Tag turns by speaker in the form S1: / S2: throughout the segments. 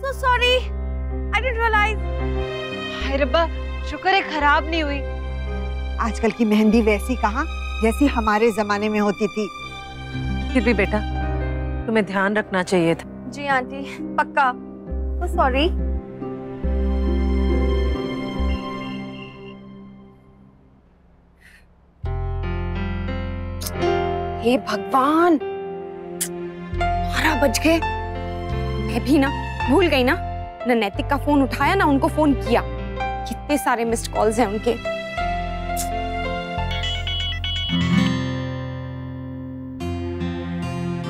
S1: so sorry. I didn't realize.
S2: हाय रब्बा, शुक्र है खराब नहीं हुई।
S3: आजकल की मेहंदी वैसी कहाँ, जैसी हमारे जमाने में होती थी।
S2: फिर भी बेटा, तुम्हें ध्यान रखना चाहिए था।
S1: जी आंटी, पक्का। So sorry. हे भगवान, 12 बज गए। मैं भी ना भूल गई ना नैतिक का फोन उठाया ना उनको फोन किया। कितने सारे मिस्ड कॉल्स हैं उनके।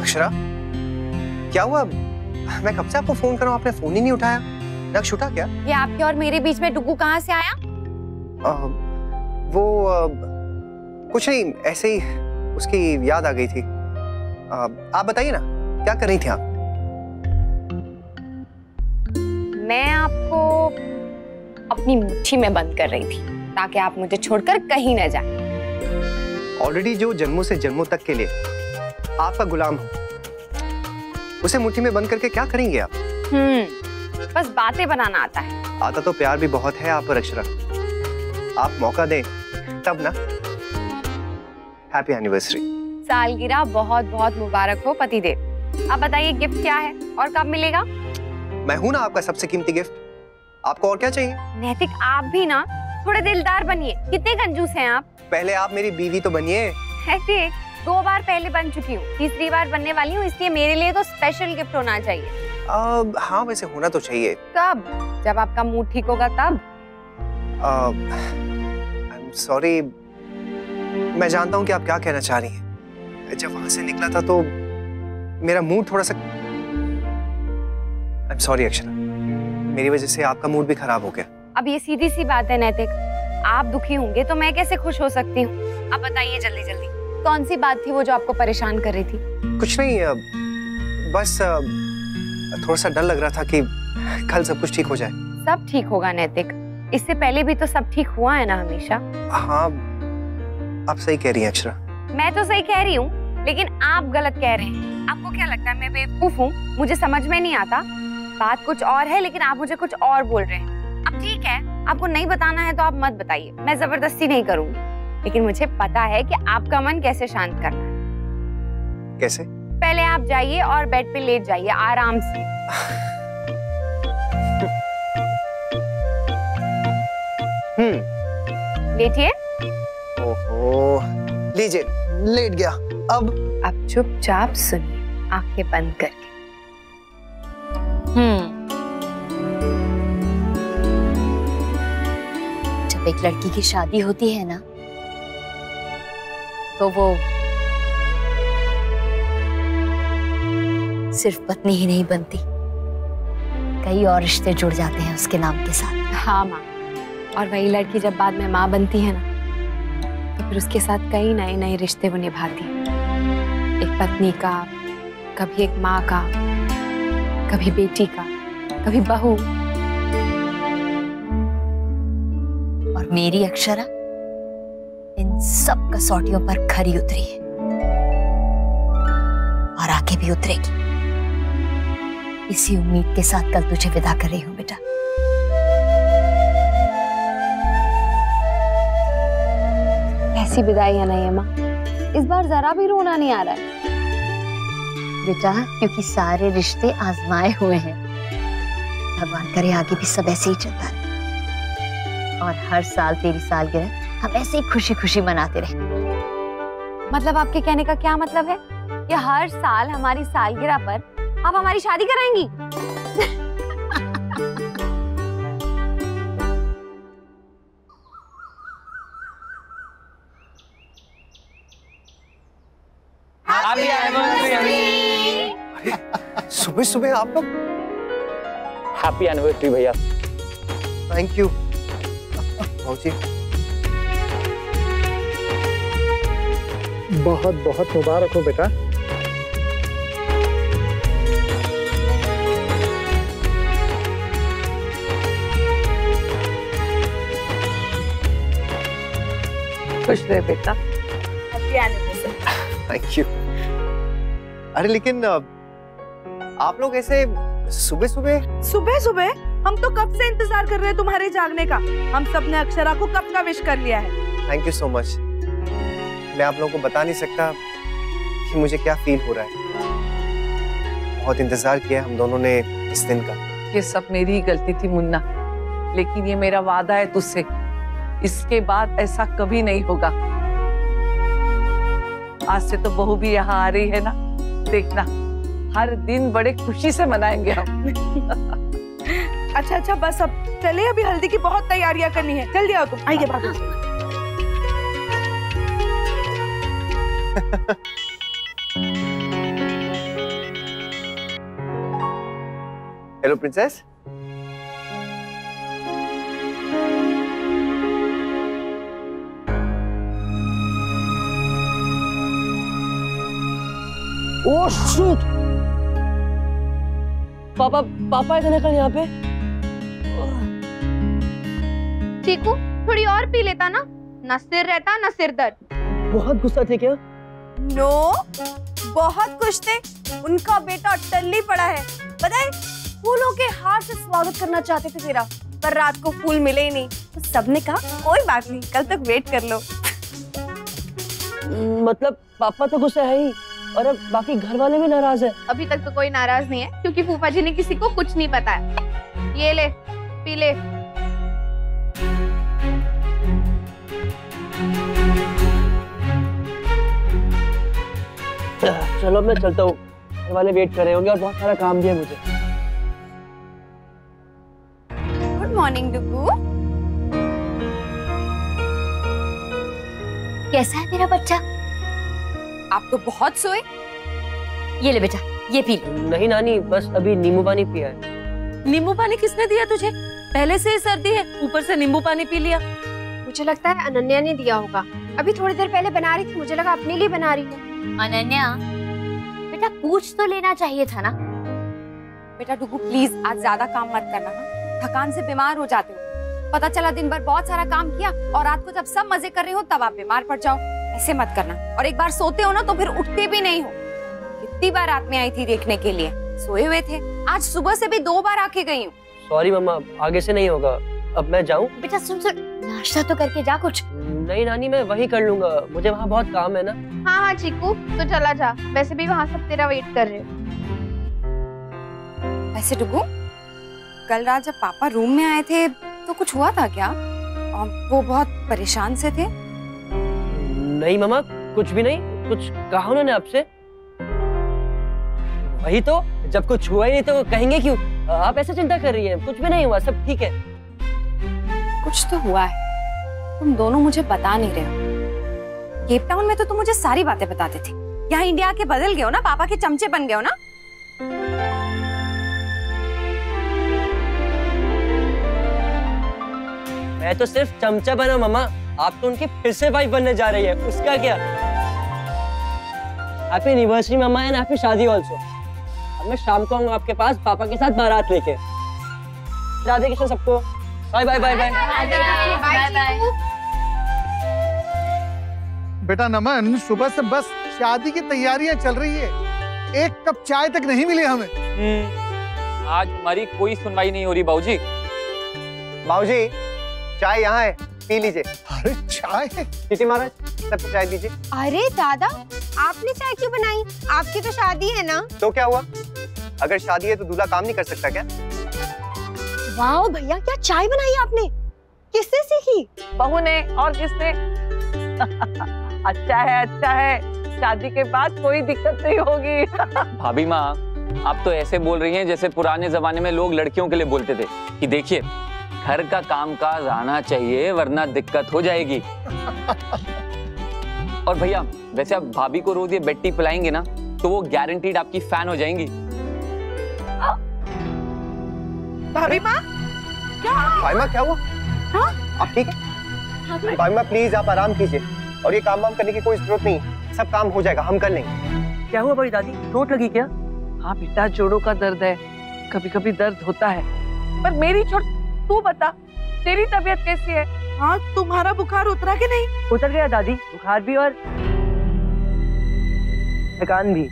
S4: अक्षरा, क्या हुआ? मैं कब से आपको फोन कर रहा हूँ, आपने फोन ही नहीं उठाया। नक्श उठा क्या?
S1: ये आपके और मेरे बीच में डुगू कहाँ से आया?
S4: कुछ नहीं, ऐसे ही उसकी याद आ गई थी। आप बताइए ना, क्या कर रही थी आप?
S1: मैं आपको अपनी मुट्ठी में बंद कर रही थी ताकि आप मुझे छोड़कर कहीं न जाए।
S4: ऑलरेडी जो जन्मों से जन्मों तक के लिए आपका गुलाम हो, उसे मुट्ठी में बंद करके क्या करेंगे आप?
S1: बस बातें बनाना आता है।
S4: आता तो प्यार भी बहुत है आप पर अक्षरा। आप मौका दें तब ना। Happy anniversary.
S1: सालगिरह बहुत बहुत मुबारक हो पतिदेव। आप बताइए गिफ्ट क्या है और कब मिलेगा?
S4: मैं हूं ना आपका सबसे कीमती गिफ्ट। आपको और क्या चाहिए?
S1: नैतिक, आप भी ना थोड़े दिलदार बनिए। कितने कंजूस हैं आप।
S4: पहले आप मेरी बीवी तो बनिए।
S1: ऐसे 2 बार पहले बन चुकी हूँ, तीसरी बार बनने वाली हूँ, इसलिए मेरे लिए तो स्पेशल गिफ्ट होना चाहिए।
S4: हाँ, वैसे होना तो चाहिए।
S1: कब? जब आपका मूड ठीक होगा तब।
S4: I'm sorry, मैं जानता हूँ कि आप क्या कहना चाह रही हैं। जब वहां से निकला था तो मेरा मूड थोड़ा सा। I'm sorry अक्षरा, मेरी वजह से आपका मूड भी खराब हो गया।
S1: अब ये सीधी सी बात है नैतिक, आप दुखी होंगे तो मैं कैसे खुश हो सकती हूँ? अब बताइए जल्दी जल्दी, कौन सी बात थी वो जो आपको परेशान कर रही थी?
S4: कुछ नहीं, बस थोड़ा सा डर लग रहा था कि कल सब कुछ ठीक हो जाए।
S1: सब ठीक होगा नैतिक, इससे पहले भी तो सब ठीक हुआ है ना हमेशा।
S4: हाँ, आप सही कह रही हैं अक्षरा।
S1: मैं तो सही कह रही हूँ, लेकिन आप गलत कह रहे हैं। आपको क्या लगता है मैं बेवकूफ हूँ? मुझे समझ में नहीं आता। बात कुछ और है लेकिन आप मुझे कुछ और बोल रहे हैं। अब ठीक है, आपको नहीं बताना है तो आप मत बताइए, मैं जबरदस्ती नहीं करूंगी। लेकिन मुझे पता है कि आपका मन कैसे शांत करना है।
S4: कैसे?
S1: पहले आप जाइए और बेड पे लेट जाइए आराम से। लेटिए।
S4: ओहो, लीजिए, लेट गया। अब
S1: चुपचाप सुनिए, आंखें बंद करके।
S5: जब एक लड़की की शादी होती है ना, तो वो सिर्फ पत्नी ही नहीं बनती, कई और रिश्ते जुड़ जाते हैं उसके नाम के साथ।
S1: हाँ माँ, और वही लड़की जब बाद में माँ बनती है ना, तो फिर उसके साथ कई नए नए रिश्ते वो निभाती है। एक पत्नी का, कभी एक माँ का, कभी बेटी का, कभी बहू।
S5: और मेरी अक्षरा इन सब कसौटियों पर खरी उतरी है और आगे भी उतरेगी। इसी उम्मीद के साथ कल तुझे विदा कर रही हूँ बेटा।
S1: कैसी विदाई है ना ये माँ, इस बार जरा भी रोना नहीं आ रहा है।
S5: बेटा, क्योंकि सारे रिश्ते आजमाए हुए हैं। भगवान करे आगे भी सब ऐसे ही चलता रहे और हर साल तेरी सालगिरह हम ऐसे ही खुशी खुशी मनाते रहे।
S1: मतलब आपके कहने का क्या मतलब है कि हर साल हमारी सालगिरह पर आप हमारी शादी कराएंगी?
S4: सुबह सुबह आप लोग।
S6: हैप्पी एनिवर्सरी भैया।
S4: थैंक यू जी।
S7: बहुत बहुत मुबारक हो बेटा।
S2: खुश रहे बेटा।
S4: Thank you. अरे लेकिन आप लोग ऐसे सुबह सुबह?
S8: सुबह सुबह? हम तो कब से इंतजार कर रहे हैं तुम्हारे जागने का। हम सब ने अक्षरा को कब का विश कर लिया है।
S4: Thank you so much. मैं आप लोगों को बता नहीं सकता कि मुझे क्या फील हो रहा है। बहुत इंतजार किया हम दोनों ने इस दिन का।
S2: ये सब मेरी ही गलती थी मुन्ना, लेकिन ये मेरा वादा है तुझसे, इसके बाद ऐसा कभी नहीं होगा। आज से तो बहू भी यहाँ आ रही है ना, देखना हर दिन बड़े खुशी से मनाएंगे हम।
S8: अच्छा बस अब चले, अभी हल्दी की बहुत तैयारियां करनी है। जल्दी आओ तुम, आइए बाबू।
S4: Hello princess.
S9: ओह शूट, पापा इतने कल यहाँ पे।
S1: चीकू थोड़ी और पी लेता ना, न सिर रहता न सिर दर्द।
S9: बहुत गुस्सा थे क्या?
S8: नो, बहुत खुश थे। उनका बेटा टल्ली पड़ा है। पता है, फूलों के हार से स्वागत करना चाहते थे तेरा, पर रात को फूल मिले ही नहीं, तो सबने कहा कोई बात नहीं, कल तक वेट कर लो।
S9: मतलब पापा तो गुस्सा है ही, और अब बाकी घर वाले भी नाराज है।
S1: अभी तक तो कोई नाराज नहीं है, क्योंकि फूफा जी ने किसी को कुछ नहीं बताया। ये ले, पी ले।
S9: चलो मैं चलता हूँ, घर वाले वेट कर रहे होंगे और बहुत सारा काम भी है मुझे।
S1: Good morning Dugu.
S5: कैसा है मेरा बच्चा?
S1: आप तो बहुत सोए।
S5: ये ले बेटा, ये पी ले।
S9: नहीं नानी, बस अभी नींबू पानी पिया है।
S2: नींबू पानी किसने दिया तुझे? पहले से ही सर्दी है, ऊपर से नींबू पानी पी लिया।
S10: मुझे लगता है अनन्या ने दिया होगा। अभी थोड़ी देर पहले बना रही थी, मुझे लगा अपने लिए बना रही है।
S5: अनन्या बेटा, पूछ तो लेना चाहिए था ना।
S1: बेटा डुगू प्लीज आज ज्यादा काम मत करना, थकान से बीमार हो जाते हो। पता चला दिन भर बहुत सारा काम किया और रात को जब सब मजे कर रहे हो तब आप बीमार पड़ जाओ। ऐसे मत करना। और एक बार सोते हो ना तो फिर उठते भी नहीं हो। कितनी बार रात में आई थी देखने के लिए, सोए हुए थे। आज सुबह से भी 2 बार आके गई हूँ।
S9: सॉरी मम्मा, आगे से नहीं होगा। अब मैं जाऊँ?
S5: बेटा सुन, नाश्ता तो करके जा कुछ।
S9: नहीं नानी, मैं वही कर लूंगा, मुझे वहाँ बहुत काम है ना।
S1: हाँ चीकू, तो चला जा, वैसे भी वहाँ सब तेरा वेट कर रहे हो। वैसे डुगू, कल रात जब पापा रूम में आए थे तो कुछ हुआ था क्या? वो बहुत परेशान से थे।
S9: नहीं मम्मा, कुछ भी नहीं। कुछ कहा उन्होंने आपसे? वही तो, जब कुछ हुआ ही नहीं तो कहेंगे क्यों? आप ऐसे चिंता कर रही हैं, कुछ भी नहीं हुआ, सब ठीक है।
S1: कुछ तो हुआ है, तुम दोनों मुझे बता नहीं रहे हो। केप टाउन में तो तुम मुझे सारी बातें बताते थे, यहाँ इंडिया के बदल गए हो ना, पापा के चमचे बन गए हो ना।
S9: मैं तो सिर्फ चमचा बना मम्मा, आप तो उनकी फिर से वाइफ बनने जा रही है, उसका क्या? हैप्पी एनिवर्सरी मम्मा एंड हैप्पी शादी ऑल्सो। अब मैं शाम को आऊंगा आपके पास पापा के साथ बारात लेके। राधे कृष्ण सबको। Bye bye bye bye.
S7: बेटा नमन, सुबह से बस शादी की तैयारियां चल रही है, एक कप चाय तक नहीं मिली हमें।
S6: आज हमारी कोई सुनवाई नहीं हो रही बाबूजी।
S4: बाबूजी चाय यहाँ है, पी लीजिए।
S7: अरे चाय?
S4: टीटी महाराज सबको चाय दीजिए।
S10: अरे दादा, आपने चाय क्यों बनाई? आपकी तो शादी है ना।
S4: तो क्या हुआ? अगर शादी है तो दूल्हा काम नहीं कर सकता क्या?
S10: वाह भैया, क्या चाय बनाई आपने? किससे सीखी?
S2: बहू ने, और किसने? अच्छा है, शादी के बाद कोई दिक्कत नहीं होगी।
S6: भाभी माँ, आप तो ऐसे बोल रही हैं जैसे पुराने जमाने में लोग लड़कियों के लिए बोलते थे कि देखिए घर का कामकाज आना चाहिए वरना दिक्कत हो जाएगी। और भैया वैसे आप भाभी को रोज ये बेड टी पिलाएंगे ना तो वो गारंटीड आपकी फैन हो जाएंगी।
S8: भाभी माँ,
S4: भाई माँ क्या हुआ?
S8: हाँ?
S4: आप ठीक है? भाई माँ प्लीज आप आराम कीजिए, और ये काम वाम करने की कोई जरूरत नहीं, सब काम हो जाएगा, हम कर लेंगे।
S9: क्या हुआ बड़ी दादी, चोट लगी क्या?
S2: हाँ बेटा, जोड़ों का दर्द है, कभी कभी दर्द होता है। पर मेरी चोट, तू बता, तेरी तबीयत कैसी है?
S8: हाँ, तुम्हारा बुखार उतरा कि नहीं?
S9: उतर गया दादी, बुखार भी और थकान भी।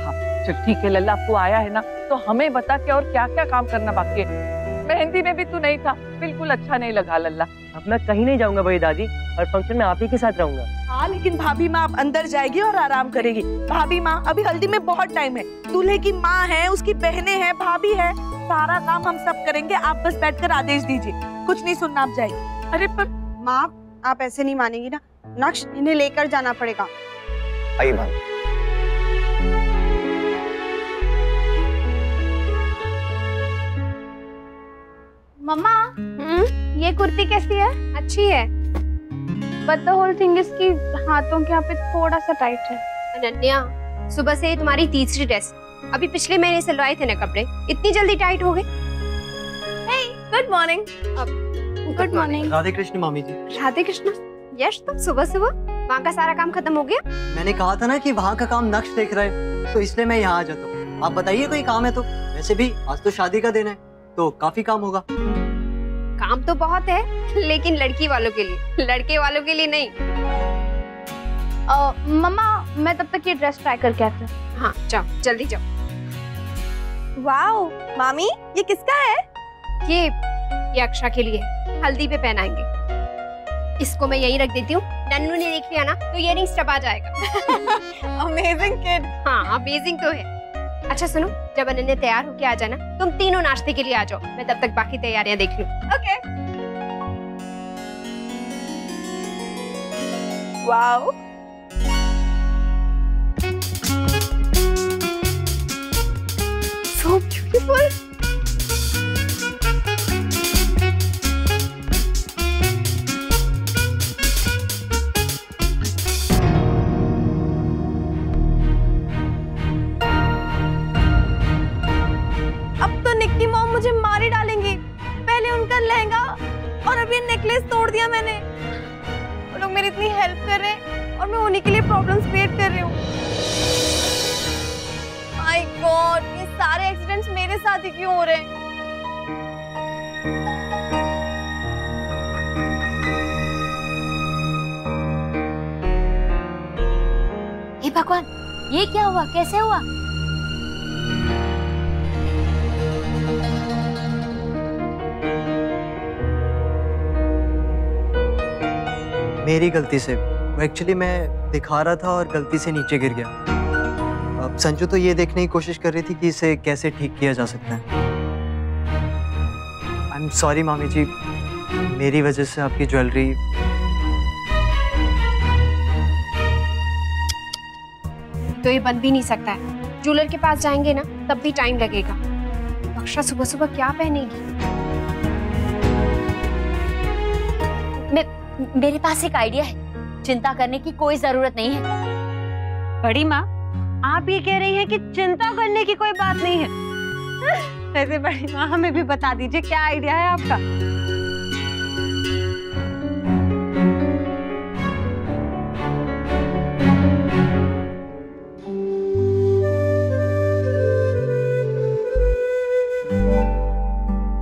S2: हाँ चल ठीक है लल्ला, अब तू आया है ना तो हमें बता के और क्या क्या काम करना बाकी है। मेहंदी में भी तू नहीं था, बिल्कुल अच्छा नहीं लगा लल्ला।
S9: अब मैं कहीं नहीं जाऊंगा बड़ी दादी, और फंक्शन में आप ही के साथ रहूंगा।
S11: हाँ लेकिन भाभी माँ अब अंदर जाएगी और आराम करेगी। भाभी माँ अभी हल्दी में बहुत टाइम है, दूल्हे की माँ है, उसकी बहनें हैं, भाभी है, सारा काम हम सब करेंगे, आप बस बैठकर आदेश दीजिए, कुछ नहीं सुनना, आप जाइए।
S8: अरे पर माँ आप ऐसे नहीं मानेंगी ना, नक्श इन्हें लेकर जाना पड़ेगा।
S4: आइए भाभी।
S10: मम्मा ये कुर्ती कैसी है? अच्छी है, but the whole thing is कि हाथों के यहाँ पे थोड़ा सा टाइट है।
S5: अनन्या, सुबह से ये तुम्हारी तीसरी ड्रेस, अभी पिछले महीने सिलवाए थे ना कपड़े, इतनी जल्दी टाइट हो गए?
S8: Good morning.
S10: Good morning.
S12: Radhe Krishna मामी जी।
S10: राधे कृष्ण।
S5: यश तुम सुबह सुबह वहाँ का सारा काम खत्म हो गया?
S12: मैंने कहा था ना कि वहाँ का काम नक्श देख रहा है, तो इसलिए मैं यहाँ आ जाता हूँ। आप बताइए कोई काम है तो। वैसे भी आज तो शादी का दिन है, तो काफी काम होगा।
S5: काम तो बहुत है, लेकिन लड़की वालों के लिए, लड़के वालों के लिए नहीं।
S10: मम्मा मैं तब तक ये ड्रेस ट्राई करके आती हूँ।
S5: हाँ जाओ, जल्दी जाओ।
S8: वाओ मामी, ये किसका है?
S5: ये अक्षा के लिए है, हल्दी पे पहनाएंगे। इसको मैं यहीं रख देती हूँ, नन्नू ने देख लिया ना तो इयरिंग्स टपा जाएगा।
S8: Amazing kid.
S5: हाँ अमेजिंग तो है। अच्छा सुनो, जब अनन्या तैयार होके आ जाना, तुम तीनों नाश्ते के लिए आ जाओ, मैं तब तक बाकी तैयारियां देख लूं।
S8: Okay. Wow. So beautiful. Nikki mom मुझे मार ही डालेंगी। पहले उनका लहंगा और अभी नेकलेस तोड़ दिया मैंने। वो लोग मेरी इतनी हेल्प कर रहे हैं और मैं उन्हीं के लिए प्रॉब्लम्स क्रिएट कर रही हूँ। माय गॉड, ये सारे एक्सीडेंट्स मेरे साथ ही क्यों हो रहे हैं?
S5: हे भगवान, ये क्या हुआ, कैसे हुआ?
S12: मेरी गलती से, वो एक्चुअली मैं दिखा रहा था और गलती से नीचे गिर गया। अब संजू तो ये देखने की कोशिश कर रही थी कि इसे कैसे ठीक किया जा सकता है। आई एम सॉरी मामी जी, मेरी वजह से आपकी ज्वेलरी।
S5: तो ये बन भी नहीं सकता है, ज्वेलर के पास जाएंगे ना तब भी टाइम लगेगा। अक्षा सुबह सुबह क्या पहनेगी? मेरे पास एक आइडिया है, चिंता करने की कोई जरूरत नहीं है।
S1: बड़ी माँ, आप ये कह रही हैं कि चिंता करने की कोई बात नहीं है? वैसे बड़ी माँ हमें भी बता दीजिए क्या आइडिया है आपका?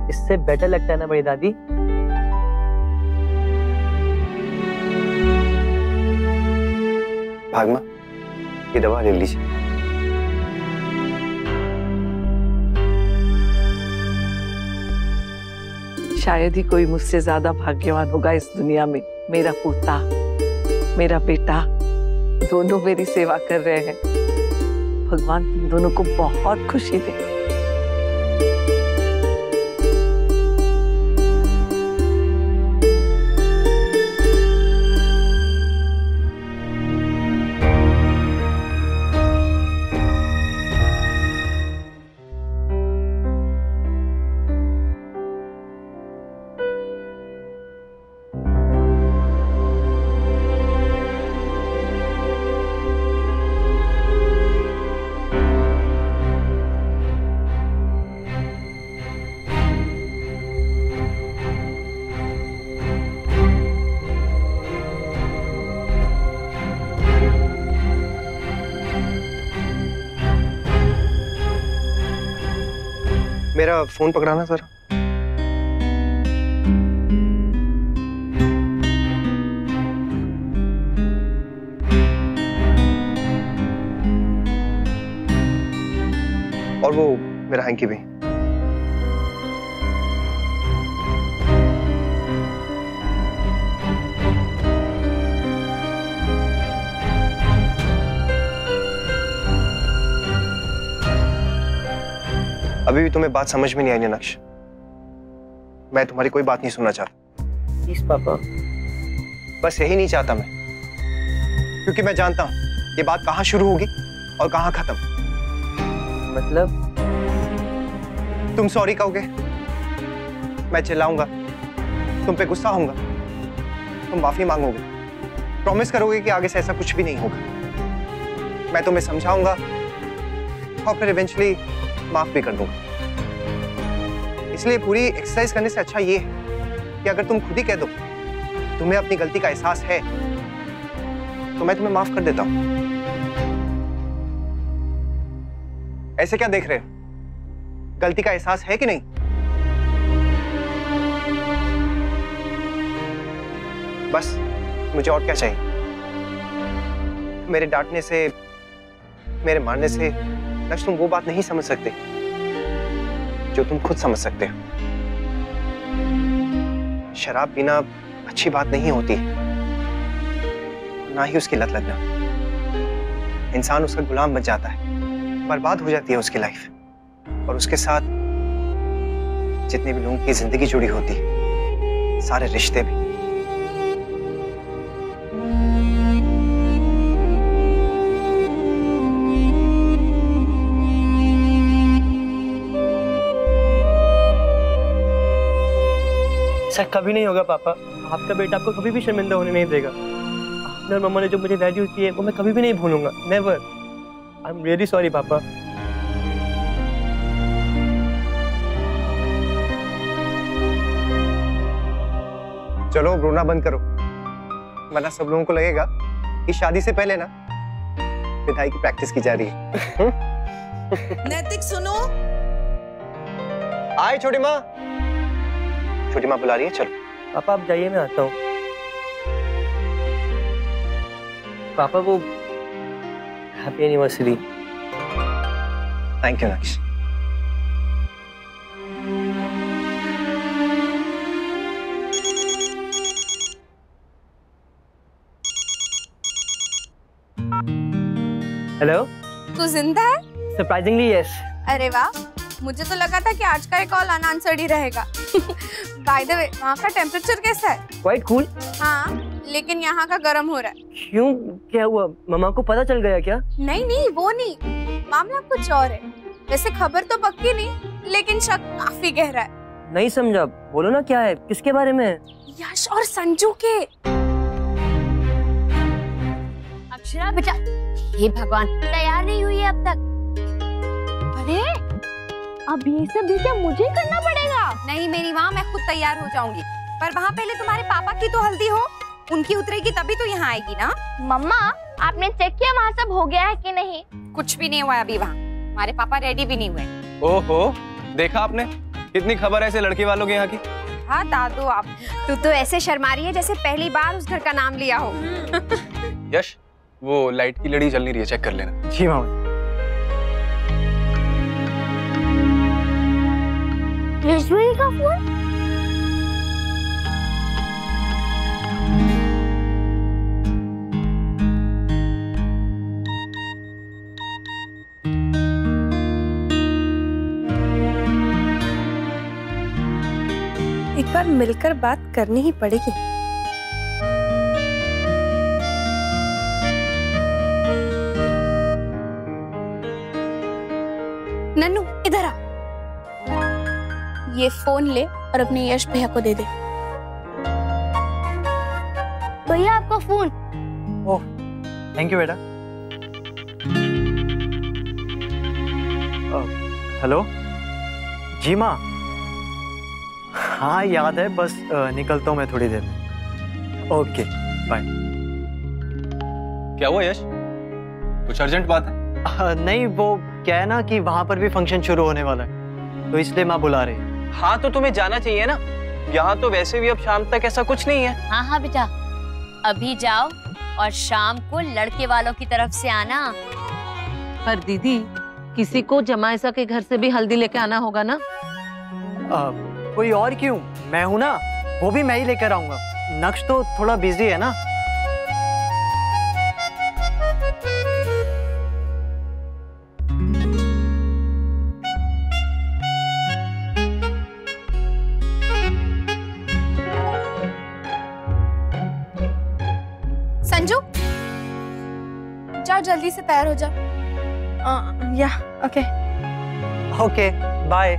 S9: इससे बेटर लगता है ना बड़ी दादी?
S4: भागमा, ये दवा ले लीजिए।
S2: शायद ही कोई मुझसे ज्यादा भाग्यवान होगा इस दुनिया में। मेरा पोता, मेरा बेटा, दोनों मेरी सेवा कर रहे हैं। भगवान तुम दोनों को बहुत खुशी दे।
S4: मेरा फोन पकड़ाना सर। थैंक यू भी। अभी भी तुम्हें बात समझ में नहीं आई नीनाक्ष। मैं तुम्हारी कोई बात नहीं सुनना चाहता।
S9: प्लीज पापा।
S4: बस यही नहीं चाहता मैं, क्योंकि मैं जानता हूं ये बात कहां शुरू होगी और कहां खत्म।
S9: मतलब?
S4: तुम सॉरी कहोगे, मैं चिल्लाऊंगा, तुम पे गुस्सा होऊंगा, तुम माफी मांगोगे, प्रॉमिस करोगे कि आगे से ऐसा कुछ भी नहीं होगा। मैं तुम्हें समझाऊंगा और फिर इवेंचुअली माफ भी कर दूंगा। इसलिए पूरी एक्सरसाइज करने से अच्छा ये है कि अगर तुम खुद ही कह दो तुम्हें अपनी गलती का एहसास है तो मैं तुम्हें माफ कर देता हूं। ऐसे क्या देख रहे हो? गलती का एहसास है कि नहीं? बस मुझे और क्या चाहिए? मेरे डांटने से, मेरे मारने से नक्श तुम वो बात नहीं समझ सकते जो तुम खुद समझ सकते हो। शराब पीना अच्छी बात नहीं होती, ना ही उसकी लत लगना। इंसान उसका गुलाम बन जाता है, बर्बाद हो जाती है उसकी लाइफ, और उसके साथ जितने भी लोगों की जिंदगी जुड़ी होती है, सारे रिश्ते भी।
S9: ऐसा कभी नहीं होगा पापा। आपका बेटा आपको कभी भी शर्मिंदा होने नहीं देगा। आपने और मम्मा ने जो मुझे वैल्यूज दी है वो मैं कभी भी नहीं भूलूंगा। Never. I am really sorry पापा।
S4: चलो रोना बंद करो, वरना सब लोगों को लगेगा कि शादी से पहले ना विदाई की प्रैक्टिस की जा रही है।
S11: नैतिक सुनो।
S4: आए छोटी माँ। छोटी माँ बुला रही है, चलो।
S9: पापा आप जाइए, मैं आता हूँ। पापा वो हैप्पी एनिवर्सरी।
S4: थैंक यू नक्श।
S9: हेलो।
S8: तू जिंदा है?
S9: Surprisingly yes.
S8: अरे वाह, मुझे तो लगा था कि आज का एक कॉल अनआंसर्ड ही रहेगा। बाय द वे, वहाँ का टेम्परेचर कैसा है?
S9: Quite cool.
S8: हाँ, लेकिन यहाँ का गर्म हो रहा है।
S9: क्यों, क्या हुआ? मम्मा को पता चल गया क्या?
S8: नहीं नहीं, वो नहीं, मामला कुछ और है। वैसे खबर तो पक्की नहीं, लेकिन शक काफी गहरा है।
S9: नहीं समझा, बोलो ना क्या है, किसके बारे में?
S8: यश और संजू के।
S5: अक्षरा बेटा, हे भगवान, तैयार नहीं हुई है अब तक।
S1: अरे अब ये सब भी क्या मुझे करना पड़ेगा? नहीं मेरी माँ, मैं खुद तैयार हो जाऊंगी, पर वहाँ पहले तुम्हारे पापा की तो हल्दी हो, उनकी उतरेगी तभी तो यहाँ आएगी ना।
S10: मम्मा आपने चेक किया वहाँ सब हो गया है कि नहीं?
S1: कुछ भी नहीं हुआ अभी वहाँ, हमारे पापा रेडी भी नहीं हुए।
S13: ओहो, देखा आपने कितनी खबर है ऐसे लड़की वालों के यहाँ की।
S1: हाँ दादू, आप तू तो ऐसे शर्मा रही है जैसे पहली बार उस घर का नाम लिया हो।
S13: यश, वो लाइट की लड़ी जल नहीं रही है, चेक कर लेना।
S9: जी मामा।
S10: ईश्वरी का फोन?
S8: एक बार मिलकर बात करनी ही पड़ेगी। नन्नू इधर आ, ये फोन ले और अपने यश भैया को दे दे।
S10: भैया आपका फोन।
S12: ओह, थैंक यू बेटा। हेलो। जी माँ। हाँ याद है, बस निकलता हूँ मैं थोड़ी देर में। Okay bye.
S13: क्या हुआ यश, कुछ अर्जेंट बात है?
S12: नहीं, वो क्या है ना कि वहाँ पर भी फंक्शन शुरू होने वाला है, तो इसलिए माँ बुला रही है।
S13: हाँ तो तुम्हें जाना चाहिए ना, यहाँ तो वैसे भी अब शाम तक ऐसा कुछ नहीं है।
S5: हाँ हाँ बेटा, अभी जाओ और शाम को लड़के वालों की तरफ से आना।
S11: पर दीदी,
S2: किसी को जमाइसा के घर से भी हल्दी लेके आना होगा ना?
S12: कोई और क्यों, मैं हूं ना, वो भी मैं ही लेकर आऊंगा। नक्श तो थोड़ा बिजी है ना।
S8: संजू, जाओ जल्दी से तैयार हो जाओ। या okay
S12: okay bye.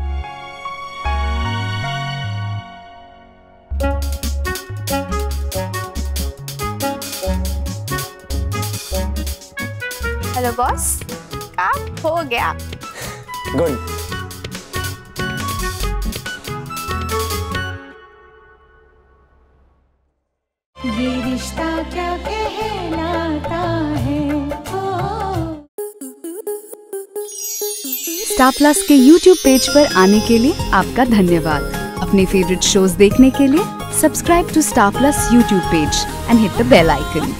S8: Hello boss, काम हो गया।
S12: Good.
S14: Yeh Rishta Kya Kehlata Hai.
S15: Star Plus के YouTube पेज पर आने के लिए आपका धन्यवाद। अपने फेवरेट शोज देखने के लिए subscribe to Star Plus YouTube page and hit the bell icon.